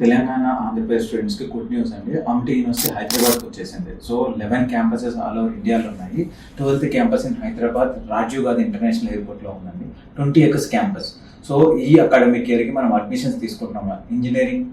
Telangana Andhra Pradesh students కి good news అండి. Amity university హైదరాబాద్కి వచ్చేసింది. సో 11 క్యాంపసెస్ ఆల్ ఓవర్ ఇండియాలో ఉన్నాయి. 12th campus in Hyderabad Rajiv Gandhi international airport లో ఉందండి. 20 acres క్యాంపస్. సో ఈ అకాడమిక్ ఇయర్ కి మనం అడ్మిషన్స్ తీసుకుంటున్నాము. Engineering,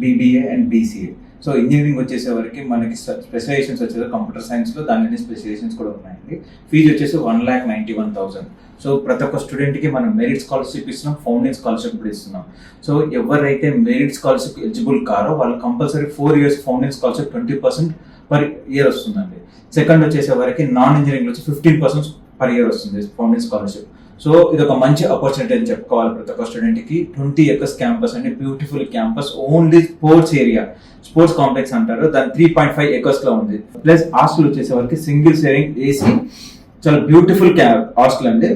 BBA and BCA. So engineering వచ్చేసరికి మనకి స్పెషలైజేషన్స్ వచ్చేసి కంప్యూటర్ సైన్స్ లో దాని స్పెషలైజేషన్స్ కూడా ఉన్నాయండి. ఫీజు వచ్చేసి 1,91,000. సో ప్రతి ఒక్క స్టూడెంట్ కి మనం మెరిట్ స్కాలర్షిప్ ఇస్తున్నాం, ఫౌండేషన్ స్కాలర్షిప్ కూడా ఇస్తున్నాం. సో ఎవరైతే మెరిట్ స్కాలర్షిప్ ఎలిజిబుల్ కారో వాళ్ళు compulsory 4 years foundation scholarship 20% per year వస్తుందండి. సెకండ్ వచ్చేసే వరకు నాన్ ఇంజనీరింగ్ వచ్చి 15% పర్ ఇయర్ వస్తుంది ఫౌండేషన్ స్కాలర్షిప్. సో ఇది ఒక మంచి ఆపర్చునిటీ అని చెప్పుకోవాలి ప్రతి ఒక్క స్టూడెంట్ కి. 20 acres క్యాంపస్ అండి, beautiful campus, only sports area, sports complex అంటారు, దాని 3.5 acres లో ఉంది. ప్లస్ హాస్టల్ వచ్చేసే వరకు సింగిల్ షేరింగ్ ఏసీ, చాలా బ్యూటిఫుల్ హాస్టల్ అండి.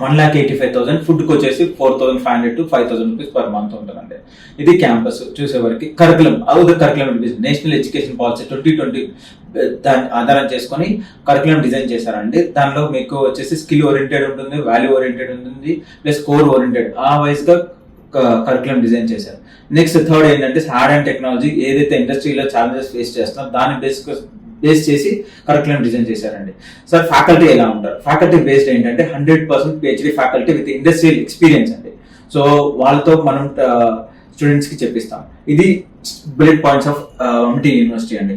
1,85,000, ఫుడ్కి వచ్చేసి 4,500 to 5,000 rupees పర్ మంత్ ఉంటుందండి. ఇది క్యాంపస్ చూసేవరకు. కరికులం నేషనల్ ఎడ్యుకేషన్ పాలసీ 2020 దాన్ని ఆధారం చేసుకొని కరికులం డిజైన్ చేశారండి. దానిలో మీకు వచ్చేసి స్కిల్ ఓరియంటెడ్ ఉంటుంది, వాల్యూ ఓరియంటెడ్ ఉంటుంది, ప్లస్ కోర్ ఓరియంటెడ్, ఆ వైజ్ గా కరికులం డిజైన్ చేశారు. నెక్స్ట్ థర్డ్ ఏంటంటే హార్డ్ అండ్ టెక్నాలజీ, ఏదైతే ఇండస్ట్రీలో ఛాలెంజెస్ ఫేస్ చేస్తున్నారో దాన్ని బేస్ చేసి కరికులం డిజైన్ చేశారండి. సార్ ఫ్యాకల్టీ ఎలా ఉంటారు? ఫ్యాకల్టీ బేస్డ్ ఏంటంటే 100% PhD faculty with industrial experience అండి. సో వాళ్ళతో మనం స్టూడెంట్స్ కి చెప్పిస్తాం. ఇది bullet points of Amity university అండి.